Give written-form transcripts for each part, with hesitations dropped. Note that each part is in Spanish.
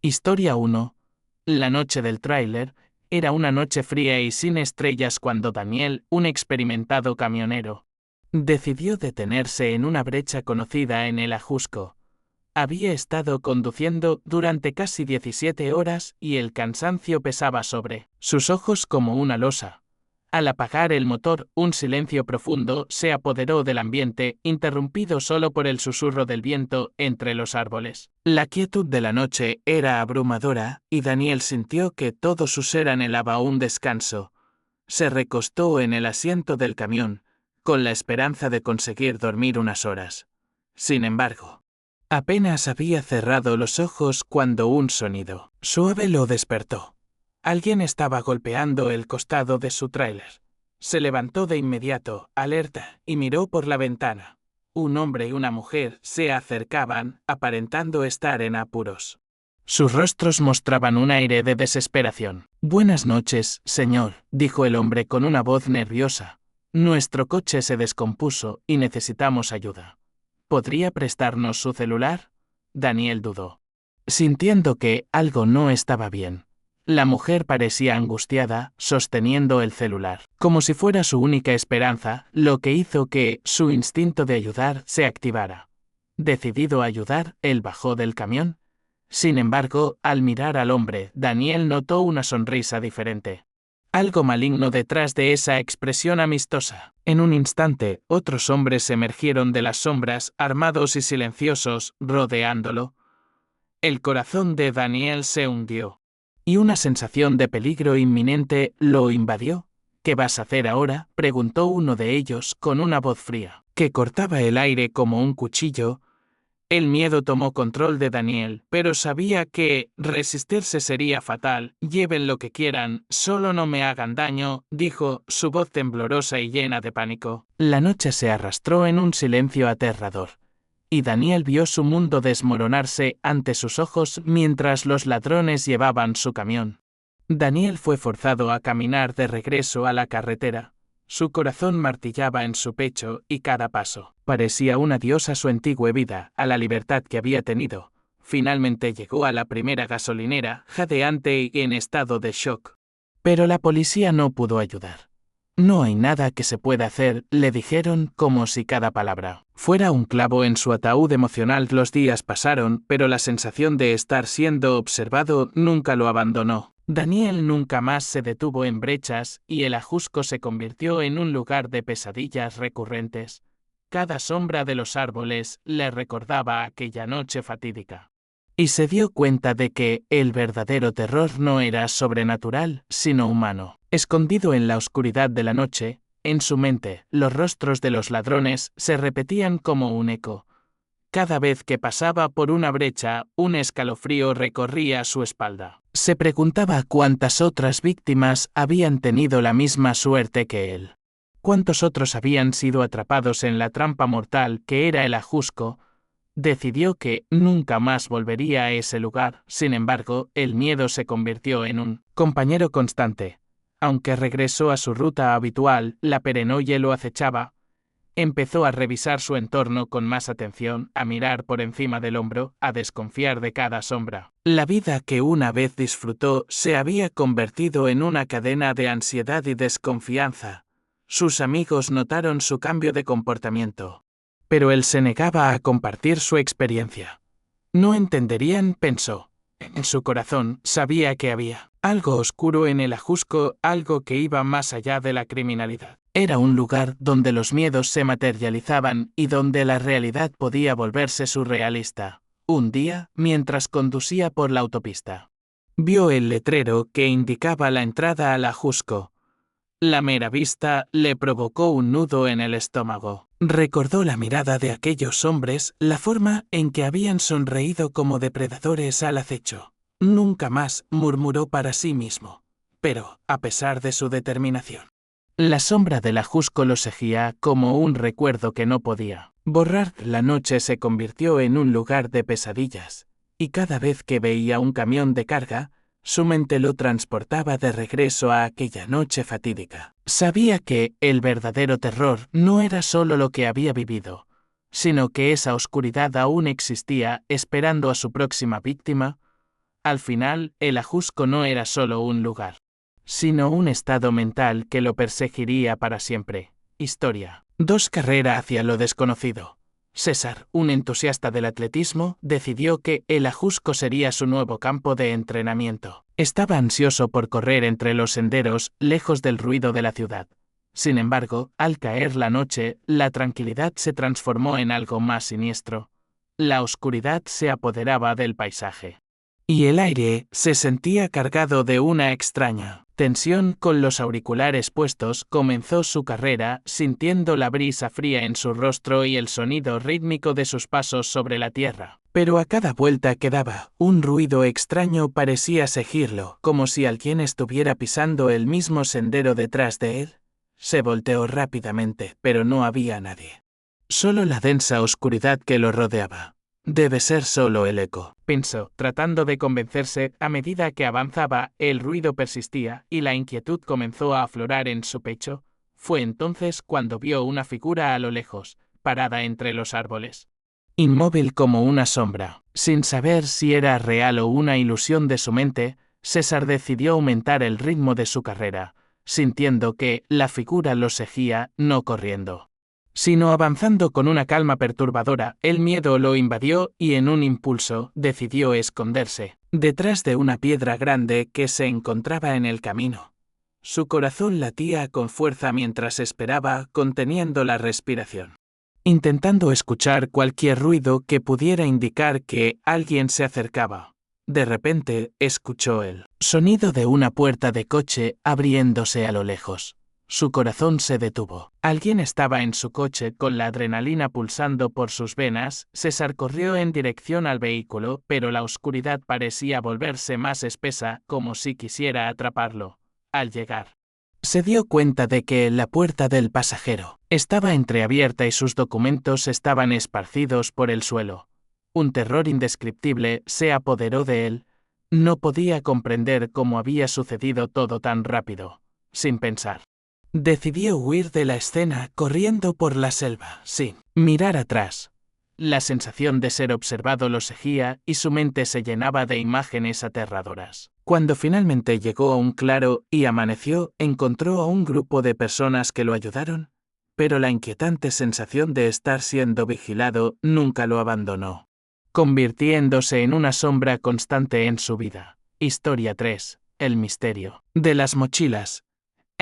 Historia 1. La noche del tráiler era una noche fría y sin estrellas cuando Daniel, un experimentado camionero, decidió detenerse en una brecha conocida en el Ajusco. Había estado conduciendo durante casi 17 horas y el cansancio pesaba sobre sus ojos como una losa. Al apagar el motor, un silencio profundo se apoderó del ambiente, interrumpido solo por el susurro del viento entre los árboles. La quietud de la noche era abrumadora, y Daniel sintió que todo su ser anhelaba un descanso. Se recostó en el asiento del camión, con la esperanza de conseguir dormir unas horas. Sin embargo, apenas había cerrado los ojos cuando un sonido suave lo despertó. Alguien estaba golpeando el costado de su tráiler. Se levantó de inmediato, alerta, y miró por la ventana. Un hombre y una mujer se acercaban, aparentando estar en apuros. Sus rostros mostraban un aire de desesperación. «Buenas noches, señor», dijo el hombre con una voz nerviosa. «Nuestro coche se descompuso y necesitamos ayuda. ¿Podría prestarnos su celular?» Daniel dudó, sintiendo que algo no estaba bien. La mujer parecía angustiada, sosteniendo el celular, como si fuera su única esperanza, lo que hizo que su instinto de ayudar se activara. Decidido a ayudar, él bajó del camión. Sin embargo, al mirar al hombre, Daniel notó una sonrisa diferente. Algo maligno detrás de esa expresión amistosa. En un instante, otros hombres emergieron de las sombras, armados y silenciosos, rodeándolo. El corazón de Daniel se hundió, y una sensación de peligro inminente lo invadió. «¿Qué vas a hacer ahora?», preguntó uno de ellos con una voz fría, que cortaba el aire como un cuchillo. El miedo tomó control de Daniel, pero sabía que resistirse sería fatal. «Lleven lo que quieran, solo no me hagan daño», dijo, su voz temblorosa y llena de pánico. La noche se arrastró en un silencio aterrador, y Daniel vio su mundo desmoronarse ante sus ojos mientras los ladrones llevaban su camión. Daniel fue forzado a caminar de regreso a la carretera. Su corazón martillaba en su pecho y cada paso parecía un adiós a su antigua vida, a la libertad que había tenido. Finalmente llegó a la primera gasolinera, jadeante y en estado de shock. Pero la policía no pudo ayudar. «No hay nada que se pueda hacer», le dijeron, como si cada palabra fuera un clavo en su ataúd emocional. Los días pasaron, pero la sensación de estar siendo observado nunca lo abandonó. Daniel nunca más se detuvo en brechas, y el Ajusco se convirtió en un lugar de pesadillas recurrentes. Cada sombra de los árboles le recordaba aquella noche fatídica. Y se dio cuenta de que el verdadero terror no era sobrenatural, sino humano. Escondido en la oscuridad de la noche, en su mente, los rostros de los ladrones se repetían como un eco. Cada vez que pasaba por una brecha, un escalofrío recorría su espalda. Se preguntaba cuántas otras víctimas habían tenido la misma suerte que él. Cuántos otros habían sido atrapados en la trampa mortal que era el Ajusco. Decidió que nunca más volvería a ese lugar. Sin embargo, el miedo se convirtió en un compañero constante. Aunque regresó a su ruta habitual, la paranoia lo acechaba. Empezó a revisar su entorno con más atención, a mirar por encima del hombro, a desconfiar de cada sombra. La vida que una vez disfrutó se había convertido en una cadena de ansiedad y desconfianza. Sus amigos notaron su cambio de comportamiento, pero él se negaba a compartir su experiencia. No entenderían, pensó. En su corazón sabía que había algo oscuro en el Ajusco, algo que iba más allá de la criminalidad. Era un lugar donde los miedos se materializaban y donde la realidad podía volverse surrealista. Un día, mientras conducía por la autopista, vio el letrero que indicaba la entrada al Ajusco. La mera vista le provocó un nudo en el estómago. Recordó la mirada de aquellos hombres, la forma en que habían sonreído como depredadores al acecho. «Nunca más», murmuró para sí mismo. Pero, a pesar de su determinación, la sombra del Ajusco lo seguía como un recuerdo que no podía borrar. La noche se convirtió en un lugar de pesadillas, y cada vez que veía un camión de carga, su mente lo transportaba de regreso a aquella noche fatídica. Sabía que el verdadero terror no era solo lo que había vivido, sino que esa oscuridad aún existía esperando a su próxima víctima. Al final, el Ajusco no era solo un lugar, sino un estado mental que lo perseguiría para siempre. Historia. 2. Carrera hacia lo desconocido. César, un entusiasta del atletismo, decidió que el Ajusco sería su nuevo campo de entrenamiento. Estaba ansioso por correr entre los senderos, lejos del ruido de la ciudad. Sin embargo, al caer la noche, la tranquilidad se transformó en algo más siniestro. La oscuridad se apoderaba del paisaje. Y el aire se sentía cargado de una extraña tensión. Con los auriculares puestos, comenzó su carrera, sintiendo la brisa fría en su rostro y el sonido rítmico de sus pasos sobre la tierra. Pero a cada vuelta que daba, un ruido extraño parecía seguirlo, como si alguien estuviera pisando el mismo sendero detrás de él. Se volteó rápidamente, pero no había nadie. Solo la densa oscuridad que lo rodeaba. Debe ser solo el eco, pensó, tratando de convencerse. A medida que avanzaba, el ruido persistía y la inquietud comenzó a aflorar en su pecho. Fue entonces cuando vio una figura a lo lejos, parada entre los árboles. Inmóvil como una sombra, sin saber si era real o una ilusión de su mente, César decidió aumentar el ritmo de su carrera, sintiendo que la figura lo seguía, no corriendo, sino avanzando con una calma perturbadora. El miedo lo invadió y en un impulso decidió esconderse detrás de una piedra grande que se encontraba en el camino. Su corazón latía con fuerza mientras esperaba, conteniendo la respiración, intentando escuchar cualquier ruido que pudiera indicar que alguien se acercaba. De repente, escuchó el sonido de una puerta de coche abriéndose a lo lejos. Su corazón se detuvo. Alguien estaba en su coche con la adrenalina pulsando por sus venas. César corrió en dirección al vehículo, pero la oscuridad parecía volverse más espesa, como si quisiera atraparlo. Al llegar, se dio cuenta de que la puerta del pasajero estaba entreabierta y sus documentos estaban esparcidos por el suelo. Un terror indescriptible se apoderó de él. No podía comprender cómo había sucedido todo tan rápido. Sin pensar, decidió huir de la escena corriendo por la selva, sin mirar atrás. La sensación de ser observado lo seguía y su mente se llenaba de imágenes aterradoras. Cuando finalmente llegó a un claro y amaneció, encontró a un grupo de personas que lo ayudaron, pero la inquietante sensación de estar siendo vigilado nunca lo abandonó, convirtiéndose en una sombra constante en su vida. Historia 3. El misterio de las mochilas.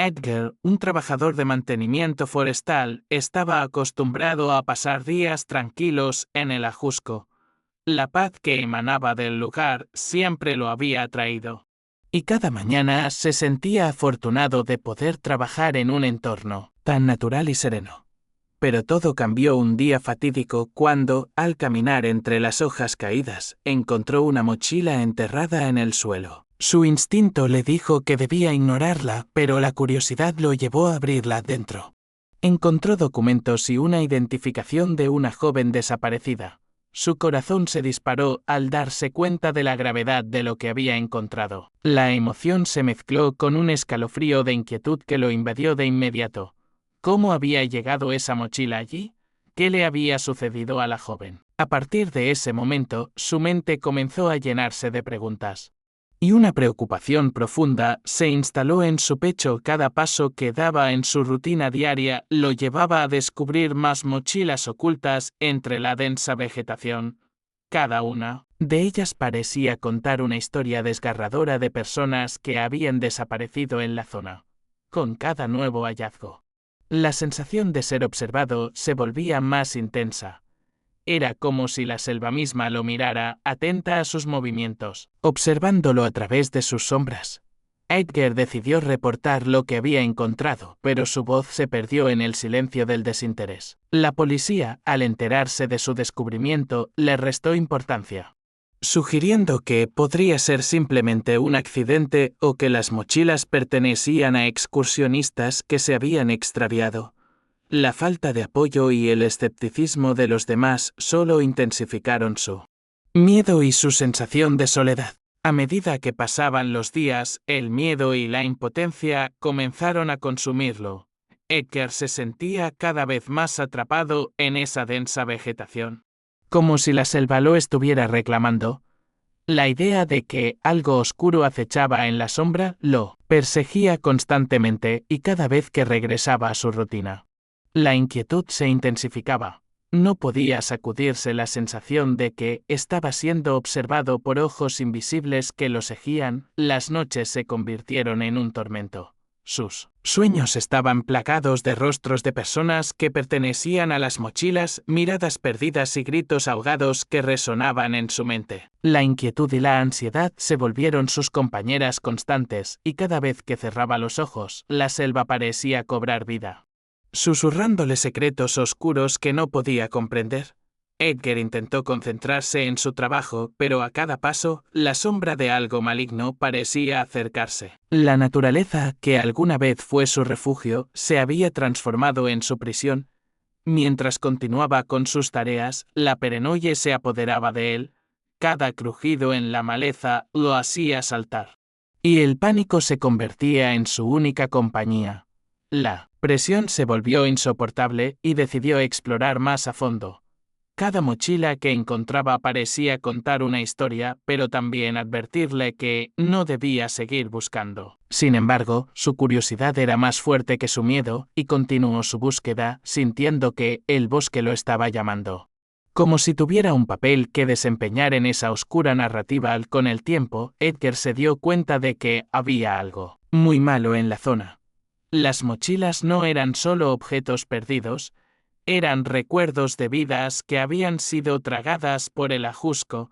Edgar, un trabajador de mantenimiento forestal, estaba acostumbrado a pasar días tranquilos en el Ajusco. La paz que emanaba del lugar siempre lo había atraído. Y cada mañana se sentía afortunado de poder trabajar en un entorno tan natural y sereno. Pero todo cambió un día fatídico cuando, al caminar entre las hojas caídas, encontró una mochila enterrada en el suelo. Su instinto le dijo que debía ignorarla, pero la curiosidad lo llevó a abrirla dentro. Encontró documentos y una identificación de una joven desaparecida. Su corazón se disparó al darse cuenta de la gravedad de lo que había encontrado. La emoción se mezcló con un escalofrío de inquietud que lo invadió de inmediato. ¿Cómo había llegado esa mochila allí? ¿Qué le había sucedido a la joven? A partir de ese momento, su mente comenzó a llenarse de preguntas. Y una preocupación profunda se instaló en su pecho. Cada paso que daba en su rutina diaria lo llevaba a descubrir más mochilas ocultas entre la densa vegetación. Cada una de ellas parecía contar una historia desgarradora de personas que habían desaparecido en la zona. Con cada nuevo hallazgo, la sensación de ser observado se volvía más intensa. Era como si la selva misma lo mirara, atenta a sus movimientos, observándolo a través de sus sombras. Edgar decidió reportar lo que había encontrado, pero su voz se perdió en el silencio del desinterés. La policía, al enterarse de su descubrimiento, le restó importancia, sugiriendo que podría ser simplemente un accidente o que las mochilas pertenecían a excursionistas que se habían extraviado. La falta de apoyo y el escepticismo de los demás solo intensificaron su miedo y su sensación de soledad. A medida que pasaban los días, el miedo y la impotencia comenzaron a consumirlo. Edgar se sentía cada vez más atrapado en esa densa vegetación. Como si la selva lo estuviera reclamando. La idea de que algo oscuro acechaba en la sombra lo perseguía constantemente y cada vez que regresaba a su rutina. La inquietud se intensificaba. No podía sacudirse la sensación de que estaba siendo observado por ojos invisibles que lo seguían. Las noches se convirtieron en un tormento. Sus sueños estaban plagados de rostros de personas que pertenecían a las mochilas, miradas perdidas y gritos ahogados que resonaban en su mente. La inquietud y la ansiedad se volvieron sus compañeras constantes, y cada vez que cerraba los ojos, la selva parecía cobrar vida, susurrándole secretos oscuros que no podía comprender. Edgar intentó concentrarse en su trabajo, pero a cada paso, la sombra de algo maligno parecía acercarse. La naturaleza, que alguna vez fue su refugio, se había transformado en su prisión. Mientras continuaba con sus tareas, la paranoia se apoderaba de él. Cada crujido en la maleza lo hacía saltar. Y el pánico se convertía en su única compañía. La presión se volvió insoportable y decidió explorar más a fondo. Cada mochila que encontraba parecía contar una historia, pero también advertirle que no debía seguir buscando. Sin embargo, su curiosidad era más fuerte que su miedo, y continuó su búsqueda, sintiendo que el bosque lo estaba llamando. Como si tuviera un papel que desempeñar en esa oscura narrativa. Con el tiempo, Edgar se dio cuenta de que había algo muy malo en la zona. Las mochilas no eran solo objetos perdidos, eran recuerdos de vidas que habían sido tragadas por el ajusco.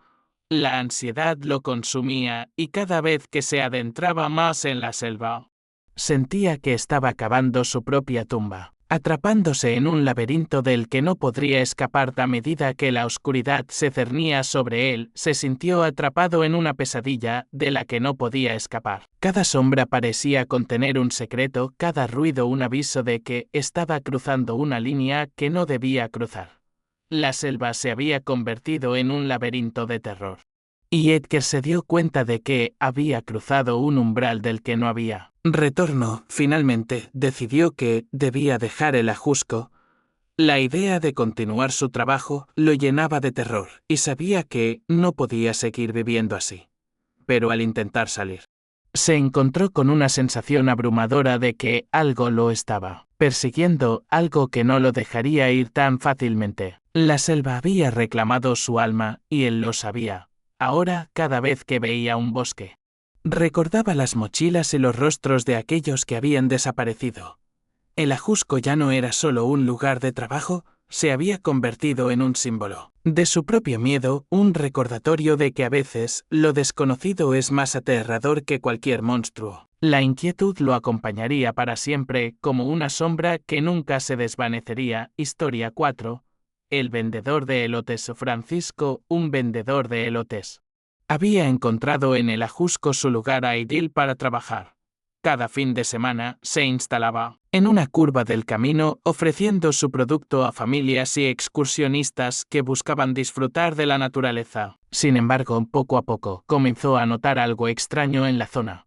La ansiedad lo consumía y cada vez que se adentraba más en la selva, sentía que estaba cavando su propia tumba, atrapándose en un laberinto del que no podría escapar. A medida que la oscuridad se cernía sobre él, se sintió atrapado en una pesadilla de la que no podía escapar. Cada sombra parecía contener un secreto, cada ruido un aviso de que estaba cruzando una línea que no debía cruzar. La selva se había convertido en un laberinto de terror. Y Edgar se dio cuenta de que había cruzado un umbral del que no había retorno. Finalmente, decidió que debía dejar el ajusco. La idea de continuar su trabajo lo llenaba de terror, y sabía que no podía seguir viviendo así. Pero al intentar salir, se encontró con una sensación abrumadora de que algo lo estaba persiguiendo, algo que no lo dejaría ir tan fácilmente. La selva había reclamado su alma, y él lo sabía. Ahora, cada vez que veía un bosque, recordaba las mochilas y los rostros de aquellos que habían desaparecido. El ajusco ya no era solo un lugar de trabajo, se había convertido en un símbolo de su propio miedo, un recordatorio de que a veces lo desconocido es más aterrador que cualquier monstruo. La inquietud lo acompañaría para siempre, como una sombra que nunca se desvanecería. Historia 4. El vendedor de elotes. Francisco, un vendedor de elotes, había encontrado en el ajusco su lugar ideal para trabajar. Cada fin de semana se instalaba en una curva del camino ofreciendo su producto a familias y excursionistas que buscaban disfrutar de la naturaleza. Sin embargo, poco a poco comenzó a notar algo extraño en la zona.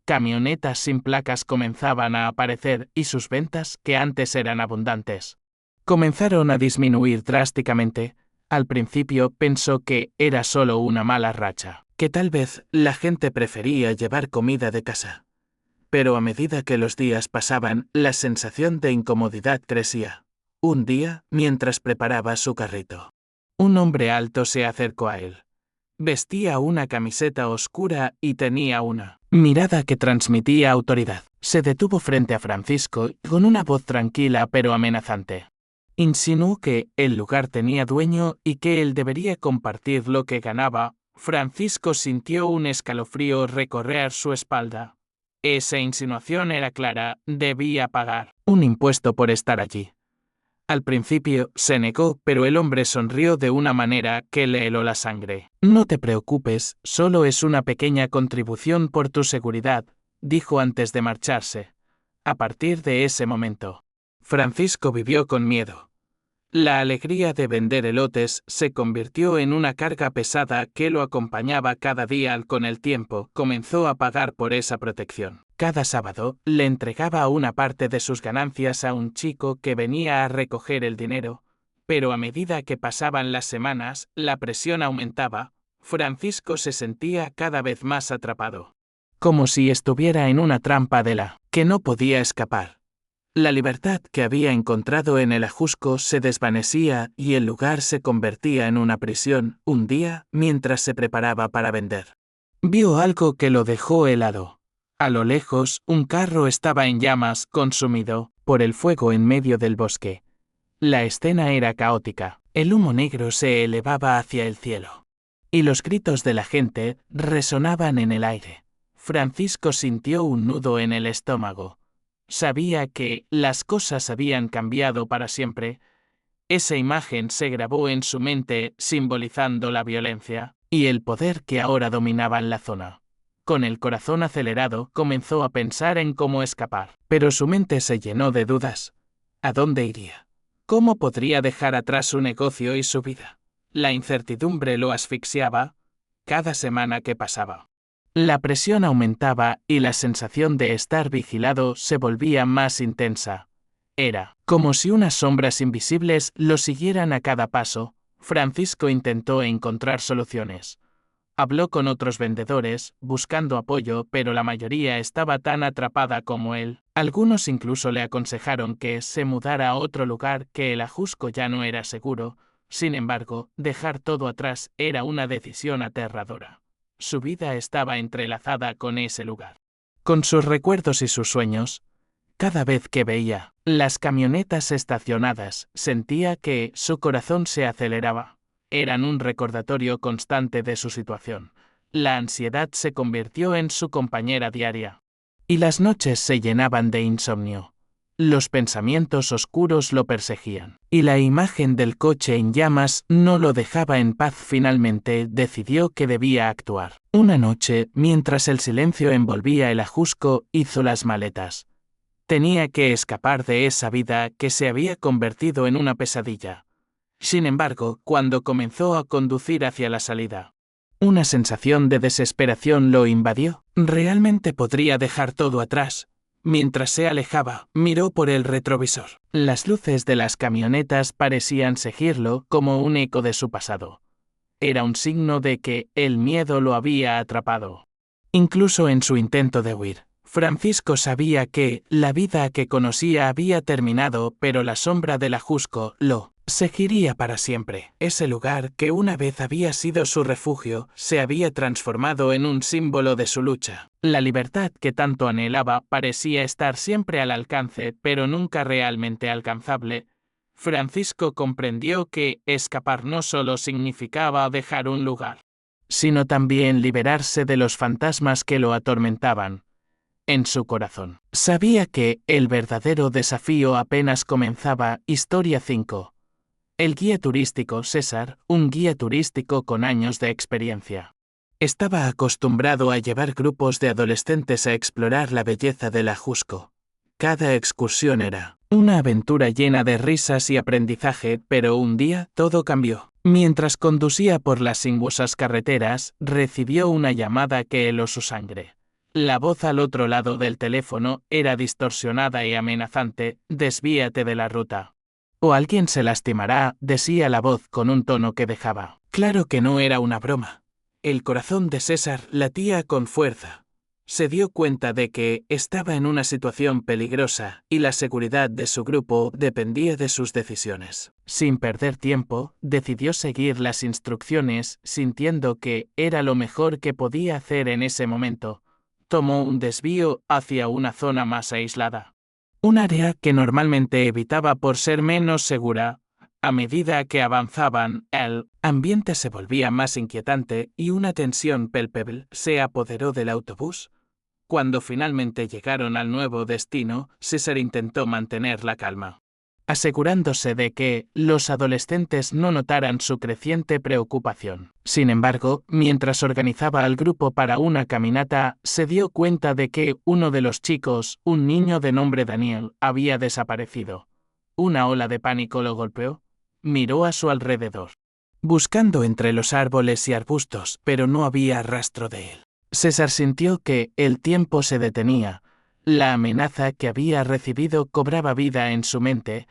Camionetas sin placas comenzaban a aparecer y sus ventas, que antes eran abundantes, comenzaron a disminuir drásticamente. Al principio pensó que era solo una mala racha, que tal vez la gente prefería llevar comida de casa. Pero a medida que los días pasaban, la sensación de incomodidad crecía. Un día, mientras preparaba su carrito, un hombre alto se acercó a él. Vestía una camiseta oscura y tenía una mirada que transmitía autoridad. Se detuvo frente a Francisco con una voz tranquila pero amenazante. Insinuó que el lugar tenía dueño y que él debería compartir lo que ganaba. Francisco sintió un escalofrío recorrer su espalda. Esa insinuación era clara, debía pagar un impuesto por estar allí. Al principio se negó, pero el hombre sonrió de una manera que le heló la sangre. No te preocupes, solo es una pequeña contribución por tu seguridad, dijo antes de marcharse. A partir de ese momento, Francisco vivió con miedo. La alegría de vender elotes se convirtió en una carga pesada que lo acompañaba cada día. Con el tiempo, comenzó a pagar por esa protección. Cada sábado, le entregaba una parte de sus ganancias a un chico que venía a recoger el dinero, pero a medida que pasaban las semanas, la presión aumentaba. Francisco se sentía cada vez más atrapado. Como si estuviera en una trampa de la que no podía escapar. La libertad que había encontrado en el ajusco se desvanecía y el lugar se convertía en una prisión, un día, mientras se preparaba para vender. Vio algo que lo dejó helado. A lo lejos, un carro estaba en llamas, consumido por el fuego en medio del bosque. La escena era caótica. El humo negro se elevaba hacia el cielo. Y los gritos de la gente resonaban en el aire. Francisco sintió un nudo en el estómago. Sabía que las cosas habían cambiado para siempre. Esa imagen se grabó en su mente simbolizando la violencia y el poder que ahora dominaban la zona. Con el corazón acelerado, comenzó a pensar en cómo escapar, pero su mente se llenó de dudas. ¿A dónde iría? ¿Cómo podría dejar atrás su negocio y su vida? La incertidumbre lo asfixiaba cada semana que pasaba. La presión aumentaba y la sensación de estar vigilado se volvía más intensa. Era como si unas sombras invisibles lo siguieran a cada paso. Francisco intentó encontrar soluciones. Habló con otros vendedores, buscando apoyo, pero la mayoría estaba tan atrapada como él. Algunos incluso le aconsejaron que se mudara a otro lugar, que el ajusco ya no era seguro. Sin embargo, dejar todo atrás era una decisión aterradora. Su vida estaba entrelazada con ese lugar. Con sus recuerdos y sus sueños, cada vez que veía las camionetas estacionadas, sentía que su corazón se aceleraba. Eran un recordatorio constante de su situación. La ansiedad se convirtió en su compañera diaria. Y las noches se llenaban de insomnio. Los pensamientos oscuros lo perseguían. Y la imagen del coche en llamas no lo dejaba en paz. Finalmente decidió que debía actuar. Una noche, mientras el silencio envolvía el ajusco, hizo las maletas. Tenía que escapar de esa vida que se había convertido en una pesadilla. Sin embargo, cuando comenzó a conducir hacia la salida, una sensación de desesperación lo invadió. Realmente podría dejar todo atrás. Mientras se alejaba, miró por el retrovisor. Las luces de las camionetas parecían seguirlo como un eco de su pasado. Era un signo de que el miedo lo había atrapado. Incluso en su intento de huir, Francisco sabía que la vida que conocía había terminado, pero la sombra del ajusco lo seguiría para siempre. Ese lugar que una vez había sido su refugio, se había transformado en un símbolo de su lucha. La libertad que tanto anhelaba parecía estar siempre al alcance, pero nunca realmente alcanzable. Francisco comprendió que escapar no solo significaba dejar un lugar, sino también liberarse de los fantasmas que lo atormentaban. En su corazón, sabía que el verdadero desafío apenas comenzaba. Historia 5. El guía turístico César, un guía turístico con años de experiencia. Estaba acostumbrado a llevar grupos de adolescentes a explorar la belleza del ajusco. Cada excursión era una aventura llena de risas y aprendizaje, pero un día todo cambió. Mientras conducía por las sinuosas carreteras, recibió una llamada que heló su sangre. La voz al otro lado del teléfono era distorsionada y amenazante. «Desvíate de la ruta. O alguien se lastimará», decía la voz con un tono que dejaba claro que no era una broma. El corazón de César latía con fuerza. Se dio cuenta de que estaba en una situación peligrosa y la seguridad de su grupo dependía de sus decisiones. Sin perder tiempo, decidió seguir las instrucciones, sintiendo que era lo mejor que podía hacer en ese momento. Tomó un desvío hacia una zona más aislada. Un área que normalmente evitaba por ser menos segura. A medida que avanzaban, el ambiente se volvía más inquietante y una tensión palpable se apoderó del autobús. Cuando finalmente llegaron al nuevo destino, César intentó mantener la calma, asegurándose de que los adolescentes no notaran su creciente preocupación. Sin embargo, mientras organizaba al grupo para una caminata, se dio cuenta de que uno de los chicos, un niño de nombre Daniel, había desaparecido. Una ola de pánico lo golpeó. Miró a su alrededor, buscando entre los árboles y arbustos, pero no había rastro de él. César sintió que el tiempo se detenía. La amenaza que había recibido cobraba vida en su mente,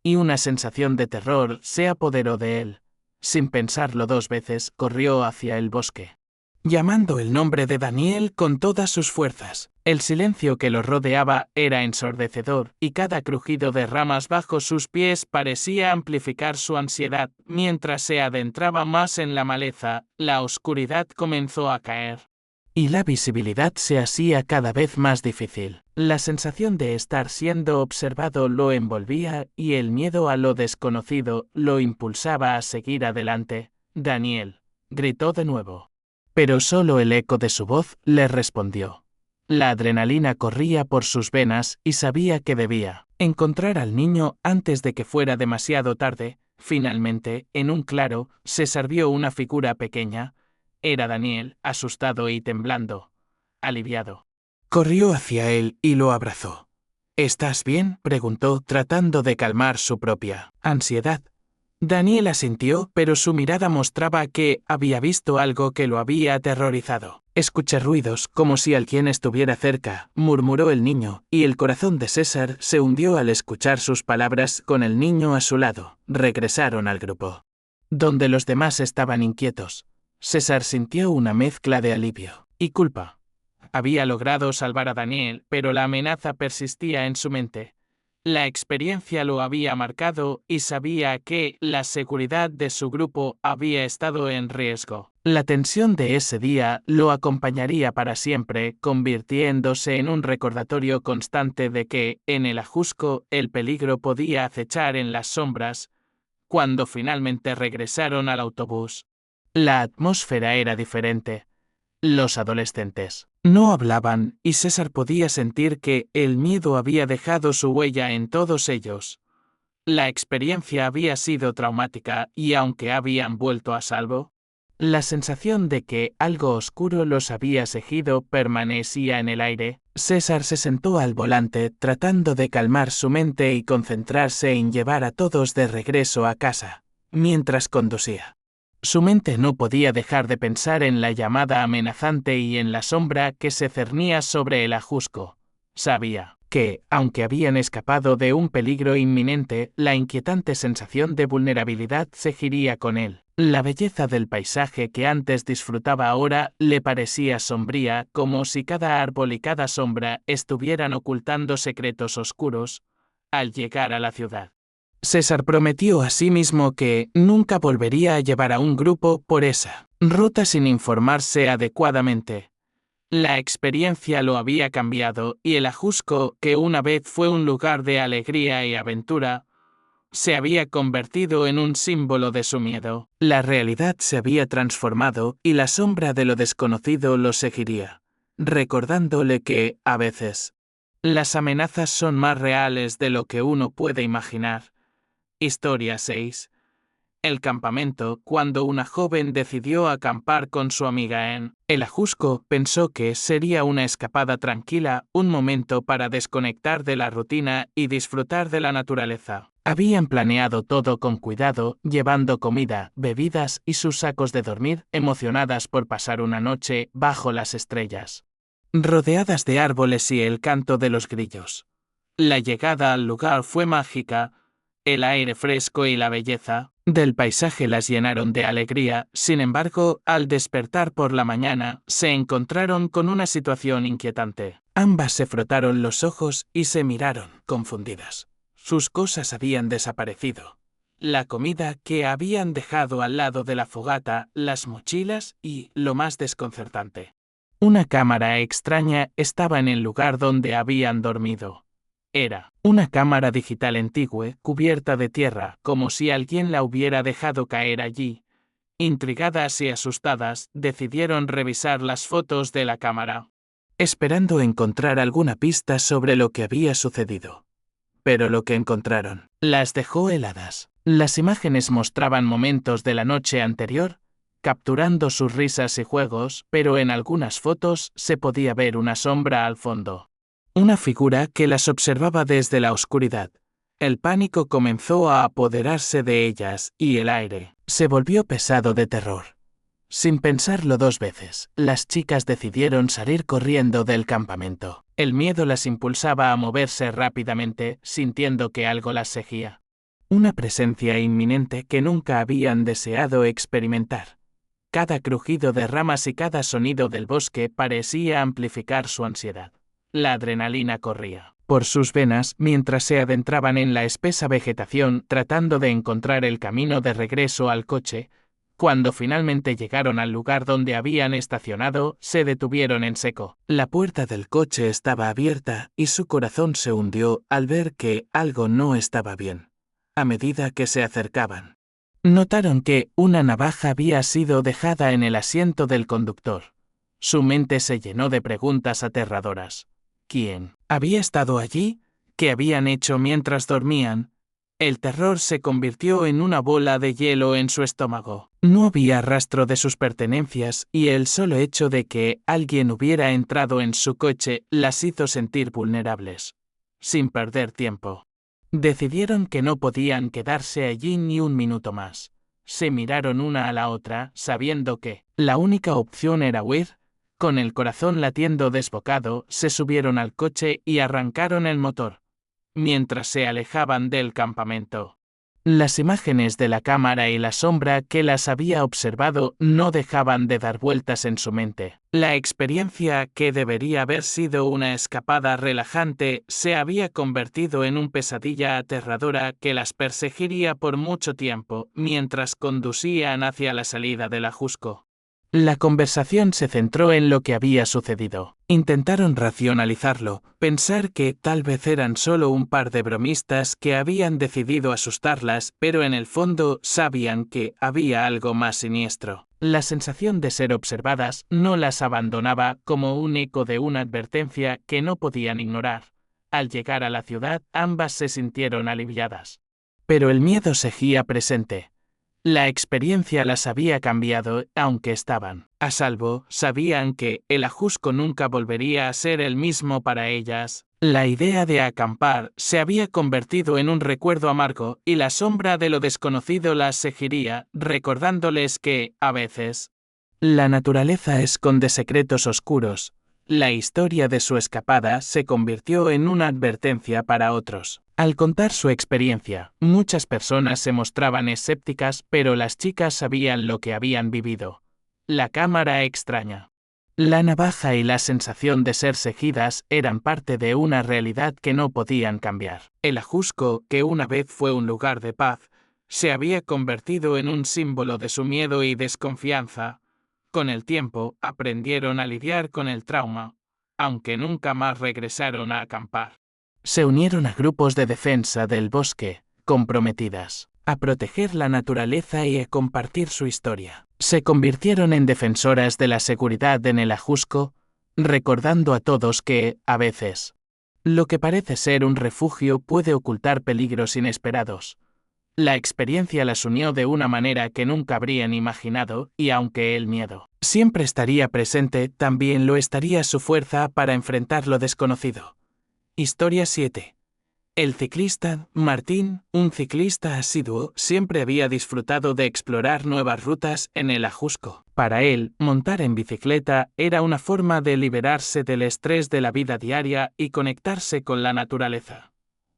y una sensación de terror se apoderó de él. Sin pensarlo 2 veces, corrió hacia el bosque, llamando el nombre de Daniel con todas sus fuerzas. El silencio que lo rodeaba era ensordecedor, y cada crujido de ramas bajo sus pies parecía amplificar su ansiedad. Mientras se adentraba más en la maleza, la oscuridad comenzó a caer, y la visibilidad se hacía cada vez más difícil. La sensación de estar siendo observado lo envolvía y el miedo a lo desconocido lo impulsaba a seguir adelante. «Daniel», gritó de nuevo. Pero solo el eco de su voz le respondió. La adrenalina corría por sus venas y sabía que debía encontrar al niño antes de que fuera demasiado tarde. Finalmente, en un claro, César vio una figura pequeña. Era Daniel, asustado y temblando. Aliviado. Corrió hacia él y lo abrazó. «¿Estás bien?», preguntó, tratando de calmar su propia ansiedad. Daniel asintió, pero su mirada mostraba que había visto algo que lo había aterrorizado. «Escuché ruidos, como si alguien estuviera cerca», murmuró el niño, y el corazón de César se hundió al escuchar sus palabras. Con el niño a su lado, regresaron al grupo, donde los demás estaban inquietos. César sintió una mezcla de alivio y culpa. Había logrado salvar a Daniel, pero la amenaza persistía en su mente. La experiencia lo había marcado y sabía que la seguridad de su grupo había estado en riesgo. La tensión de ese día lo acompañaría para siempre, convirtiéndose en un recordatorio constante de que, en el Ajusco, el peligro podía acechar en las sombras. Cuando finalmente regresaron al autobús, la atmósfera era diferente. Los adolescentes no hablaban, y César podía sentir que el miedo había dejado su huella en todos ellos. La experiencia había sido traumática, y aunque habían vuelto a salvo, la sensación de que algo oscuro los había seguido permanecía en el aire. César se sentó al volante, tratando de calmar su mente y concentrarse en llevar a todos de regreso a casa. Mientras conducía, su mente no podía dejar de pensar en la llamada amenazante y en la sombra que se cernía sobre el Ajusco. Sabía que, aunque habían escapado de un peligro inminente, la inquietante sensación de vulnerabilidad seguiría con él. La belleza del paisaje que antes disfrutaba ahora le parecía sombría, como si cada árbol y cada sombra estuvieran ocultando secretos oscuros. Al llegar a la ciudad, César prometió a sí mismo que nunca volvería a llevar a un grupo por esa ruta sin informarse adecuadamente. La experiencia lo había cambiado, y el Ajusco, que una vez fue un lugar de alegría y aventura, se había convertido en un símbolo de su miedo. La realidad se había transformado, y la sombra de lo desconocido lo seguiría, recordándole que, a veces, las amenazas son más reales de lo que uno puede imaginar. Historia 6. El campamento. Cuando una joven decidió acampar con su amiga en el Ajusco, pensó que sería una escapada tranquila, un momento para desconectar de la rutina y disfrutar de la naturaleza. Habían planeado todo con cuidado, llevando comida, bebidas y sus sacos de dormir, emocionadas por pasar una noche bajo las estrellas, rodeadas de árboles y el canto de los grillos. La llegada al lugar fue mágica. El aire fresco y la belleza del paisaje las llenaron de alegría. Sin embargo, al despertar por la mañana, se encontraron con una situación inquietante. Ambas se frotaron los ojos y se miraron, confundidas. Sus cosas habían desaparecido. La comida que habían dejado al lado de la fogata, las mochilas y, lo más desconcertante, una cámara extraña estaba en el lugar donde habían dormido. Era una cámara digital antigua, cubierta de tierra, como si alguien la hubiera dejado caer allí. Intrigadas y asustadas, decidieron revisar las fotos de la cámara, esperando encontrar alguna pista sobre lo que había sucedido. Pero lo que encontraron las dejó heladas. Las imágenes mostraban momentos de la noche anterior, capturando sus risas y juegos, pero en algunas fotos se podía ver una sombra al fondo. Una figura que las observaba desde la oscuridad. El pánico comenzó a apoderarse de ellas, y el aire se volvió pesado de terror. Sin pensarlo 2 veces, las chicas decidieron salir corriendo del campamento. El miedo las impulsaba a moverse rápidamente, sintiendo que algo las seguía. Una presencia inminente que nunca habían deseado experimentar. Cada crujido de ramas y cada sonido del bosque parecía amplificar su ansiedad. La adrenalina corría por sus venas mientras se adentraban en la espesa vegetación tratando de encontrar el camino de regreso al coche. Cuando finalmente llegaron al lugar donde habían estacionado, se detuvieron en seco. La puerta del coche estaba abierta y su corazón se hundió al ver que algo no estaba bien. A medida que se acercaban, notaron que una navaja había sido dejada en el asiento del conductor. Su mente se llenó de preguntas aterradoras. ¿Quién había estado allí? ¿Qué habían hecho mientras dormían? El terror se convirtió en una bola de hielo en su estómago. No había rastro de sus pertenencias y el solo hecho de que alguien hubiera entrado en su coche las hizo sentir vulnerables. Sin perder tiempo, decidieron que no podían quedarse allí ni un minuto más. Se miraron una a la otra, sabiendo que la única opción era huir. Con el corazón latiendo desbocado, se subieron al coche y arrancaron el motor. Mientras se alejaban del campamento, las imágenes de la cámara y la sombra que las había observado no dejaban de dar vueltas en su mente. La experiencia, que debería haber sido una escapada relajante, se había convertido en una pesadilla aterradora que las perseguiría por mucho tiempo mientras conducían hacia la salida del Ajusco. La conversación se centró en lo que había sucedido. Intentaron racionalizarlo, pensar que tal vez eran solo un par de bromistas que habían decidido asustarlas, pero en el fondo sabían que había algo más siniestro. La sensación de ser observadas no las abandonaba, como un eco de una advertencia que no podían ignorar. Al llegar a la ciudad, ambas se sintieron aliviadas. Pero el miedo seguía presente. La experiencia las había cambiado, aunque estaban a salvo, sabían que el Ajusco nunca volvería a ser el mismo para ellas. La idea de acampar se había convertido en un recuerdo amargo y la sombra de lo desconocido las seguiría, recordándoles que, a veces, la naturaleza esconde secretos oscuros. La historia de su escapada se convirtió en una advertencia para otros. Al contar su experiencia, muchas personas se mostraban escépticas, pero las chicas sabían lo que habían vivido. La cámara extraña, la navaja y la sensación de ser seguidas eran parte de una realidad que no podían cambiar. El Ajusco, que una vez fue un lugar de paz, se había convertido en un símbolo de su miedo y desconfianza. Con el tiempo, aprendieron a lidiar con el trauma, aunque nunca más regresaron a acampar. Se unieron a grupos de defensa del bosque, comprometidas a proteger la naturaleza y a compartir su historia. Se convirtieron en defensoras de la seguridad en el Ajusco, recordando a todos que, a veces, lo que parece ser un refugio puede ocultar peligros inesperados. La experiencia las unió de una manera que nunca habrían imaginado, y aunque el miedo siempre estaría presente, también lo estaría su fuerza para enfrentar lo desconocido. Historia 7. El ciclista, Martín, un ciclista asiduo, siempre había disfrutado de explorar nuevas rutas en el Ajusco. Para él, montar en bicicleta era una forma de liberarse del estrés de la vida diaria y conectarse con la naturaleza.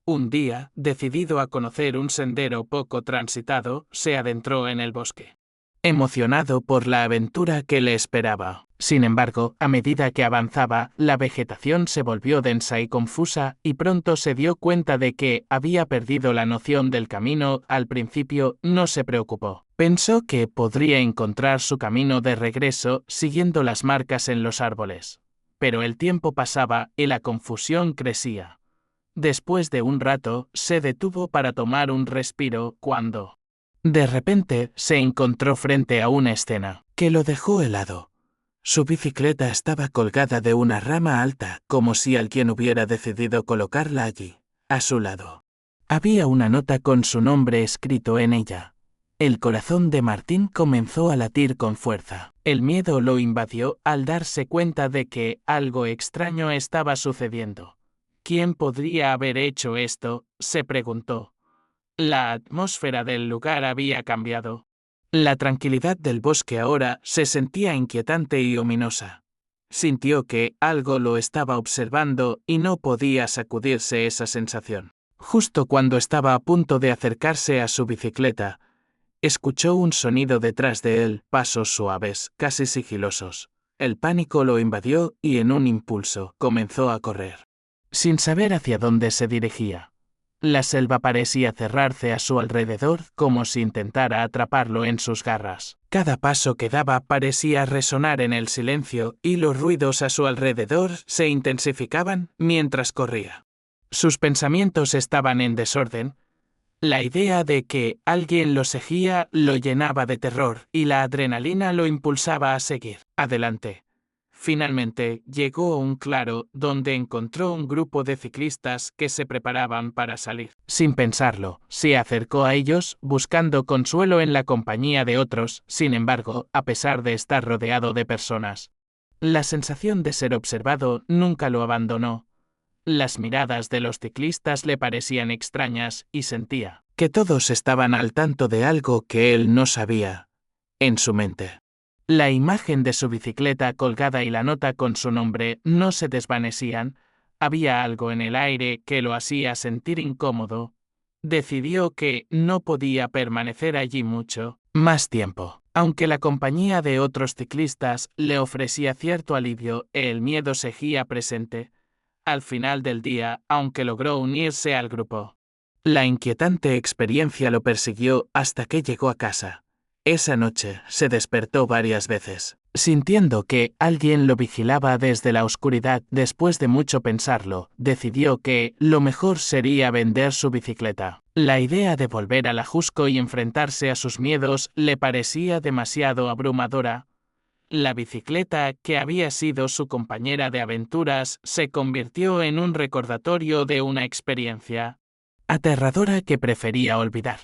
Un día, decidido a conocer un sendero poco transitado, se adentró en el bosque, emocionado por la aventura que le esperaba. Sin embargo, a medida que avanzaba, la vegetación se volvió densa y confusa, y pronto se dio cuenta de que había perdido la noción del camino. Al principio, no se preocupó. Pensó que podría encontrar su camino de regreso siguiendo las marcas en los árboles. Pero el tiempo pasaba y la confusión crecía. Después de un rato, se detuvo para tomar un respiro cuando, de repente, se encontró frente a una escena que lo dejó helado. Su bicicleta estaba colgada de una rama alta, como si alguien hubiera decidido colocarla allí, a su lado. Había una nota con su nombre escrito en ella. El corazón de Martín comenzó a latir con fuerza. El miedo lo invadió al darse cuenta de que algo extraño estaba sucediendo. ¿Quién podría haber hecho esto?, se preguntó. La atmósfera del lugar había cambiado. La tranquilidad del bosque ahora se sentía inquietante y ominosa. Sintió que algo lo estaba observando y no podía sacudirse esa sensación. Justo cuando estaba a punto de acercarse a su bicicleta, escuchó un sonido detrás de él, pasos suaves, casi sigilosos. El pánico lo invadió y en un impulso comenzó a correr, sin saber hacia dónde se dirigía. La selva parecía cerrarse a su alrededor como si intentara atraparlo en sus garras. Cada paso que daba parecía resonar en el silencio y los ruidos a su alrededor se intensificaban mientras corría. Sus pensamientos estaban en desorden. La idea de que alguien lo seguía lo llenaba de terror y la adrenalina lo impulsaba a seguir adelante. Finalmente, llegó a un claro donde encontró un grupo de ciclistas que se preparaban para salir. Sin pensarlo, se acercó a ellos, buscando consuelo en la compañía de otros. Sin embargo, a pesar de estar rodeado de personas, la sensación de ser observado nunca lo abandonó. Las miradas de los ciclistas le parecían extrañas y sentía que todos estaban al tanto de algo que él no sabía. En su mente, la imagen de su bicicleta colgada y la nota con su nombre no se desvanecían. Había algo en el aire que lo hacía sentir incómodo. Decidió que no podía permanecer allí mucho más tiempo. Aunque la compañía de otros ciclistas le ofrecía cierto alivio, el miedo seguía presente. Al final del día, aunque logró unirse al grupo, la inquietante experiencia lo persiguió hasta que llegó a casa. Esa noche se despertó varias veces, sintiendo que alguien lo vigilaba desde la oscuridad. Después de mucho pensarlo, decidió que lo mejor sería vender su bicicleta. La idea de volver al Ajusco y enfrentarse a sus miedos le parecía demasiado abrumadora. La bicicleta, que había sido su compañera de aventuras, se convirtió en un recordatorio de una experiencia aterradora que prefería olvidar.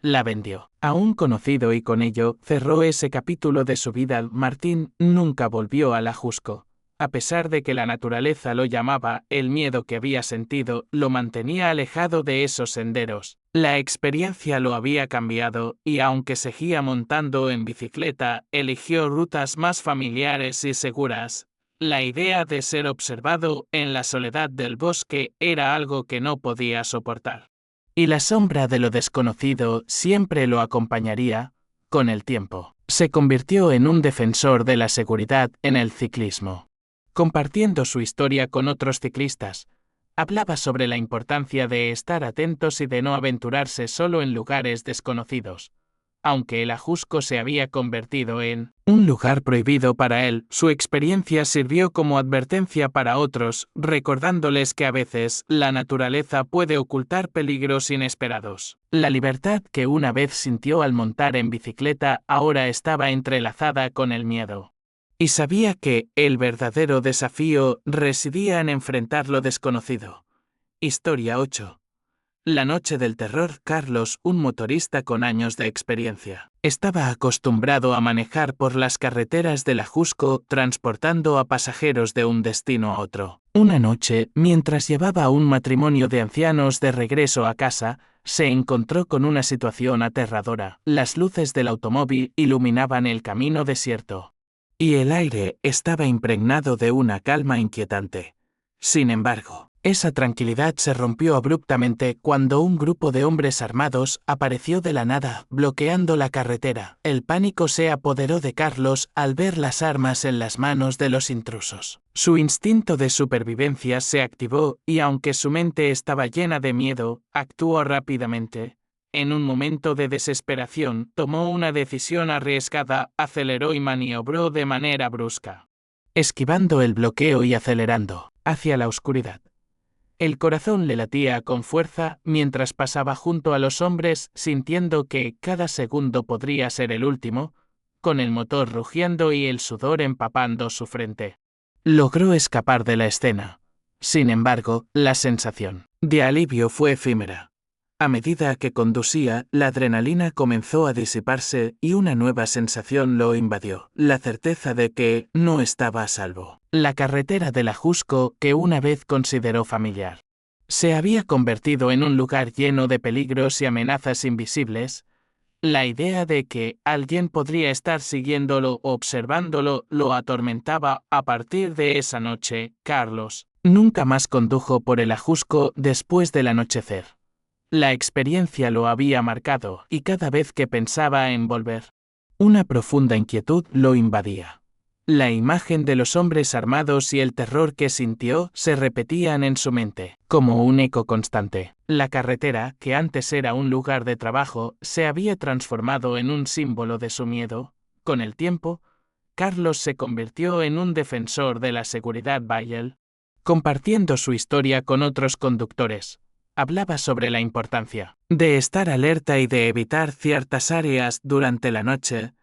La vendió a un conocido y con ello cerró ese capítulo de su vida. Martín nunca volvió al Ajusco. A pesar de que la naturaleza lo llamaba, el miedo que había sentido lo mantenía alejado de esos senderos. La experiencia lo había cambiado y aunque seguía montando en bicicleta, eligió rutas más familiares y seguras. La idea de ser observado en la soledad del bosque era algo que no podía soportar. Y la sombra de lo desconocido siempre lo acompañaría. Con el tiempo, se convirtió en un defensor de la seguridad en el ciclismo. Compartiendo su historia con otros ciclistas, hablaba sobre la importancia de estar atentos y de no aventurarse solo en lugares desconocidos. Aunque el Ajusco se había convertido en un lugar prohibido para él, su experiencia sirvió como advertencia para otros, recordándoles que a veces la naturaleza puede ocultar peligros inesperados. La libertad que una vez sintió al montar en bicicleta ahora estaba entrelazada con el miedo. Y sabía que el verdadero desafío residía en enfrentar lo desconocido. Historia 8. La noche del terror. Carlos, un motorista con años de experiencia, estaba acostumbrado a manejar por las carreteras del Ajusco, transportando a pasajeros de un destino a otro. Una noche, mientras llevaba a un matrimonio de ancianos de regreso a casa, se encontró con una situación aterradora. Las luces del automóvil iluminaban el camino desierto, y el aire estaba impregnado de una calma inquietante. Sin embargo, esa tranquilidad se rompió abruptamente cuando un grupo de hombres armados apareció de la nada, bloqueando la carretera. El pánico se apoderó de Carlos al ver las armas en las manos de los intrusos. Su instinto de supervivencia se activó y aunque su mente estaba llena de miedo, actuó rápidamente. En un momento de desesperación, tomó una decisión arriesgada, aceleró y maniobró de manera brusca, esquivando el bloqueo y acelerando hacia la oscuridad. El corazón le latía con fuerza mientras pasaba junto a los hombres, sintiendo que cada segundo podría ser el último, con el motor rugiendo y el sudor empapando su frente. Logró escapar de la escena. Sin embargo, la sensación de alivio fue efímera. A medida que conducía, la adrenalina comenzó a disiparse y una nueva sensación lo invadió, la certeza de que no estaba a salvo. La carretera del Ajusco, que una vez consideró familiar, se había convertido en un lugar lleno de peligros y amenazas invisibles. La idea de que alguien podría estar siguiéndolo o observándolo lo atormentaba. A partir de esa noche, Carlos nunca más condujo por el Ajusco después del anochecer. La experiencia lo había marcado, y cada vez que pensaba en volver, una profunda inquietud lo invadía. La imagen de los hombres armados y el terror que sintió se repetían en su mente, como un eco constante. La carretera, que antes era un lugar de trabajo, se había transformado en un símbolo de su miedo. Con el tiempo, Carlos se convirtió en un defensor de la seguridad vial, compartiendo su historia con otros conductores. Hablaba sobre la importancia de estar alerta y de evitar ciertas áreas durante la noche.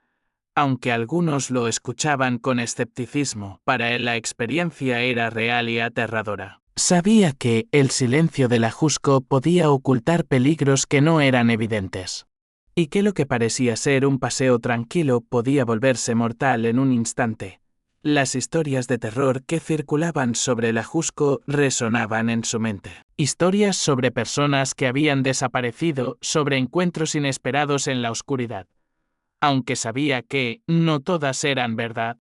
Aunque algunos lo escuchaban con escepticismo, para él la experiencia era real y aterradora. Sabía que el silencio del Ajusco podía ocultar peligros que no eran evidentes, y que lo que parecía ser un paseo tranquilo podía volverse mortal en un instante. Las historias de terror que circulaban sobre el Ajusco resonaban en su mente. Historias sobre personas que habían desaparecido, sobre encuentros inesperados en la oscuridad. Aunque sabía que no todas eran verdad,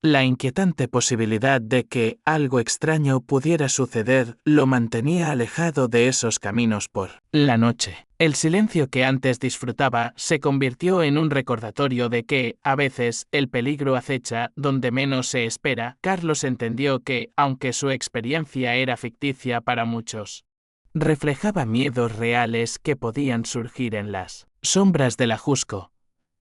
la inquietante posibilidad de que algo extraño pudiera suceder lo mantenía alejado de esos caminos por la noche. El silencio que antes disfrutaba se convirtió en un recordatorio de que, a veces, el peligro acecha donde menos se espera. Carlos entendió que, aunque su experiencia era ficticia para muchos, reflejaba miedos reales que podían surgir en las sombras del Ajusco.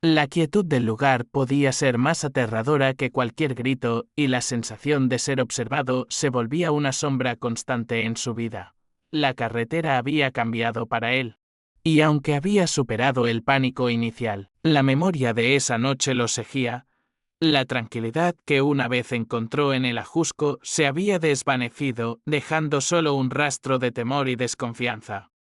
La quietud del lugar podía ser más aterradora que cualquier grito, y la sensación de ser observado se volvía una sombra constante en su vida. La carretera había cambiado para él. Y aunque había superado el pánico inicial, la memoria de esa noche lo seguía. La tranquilidad que una vez encontró en el Ajusco se había desvanecido, dejando solo un rastro de temor y desconfianza.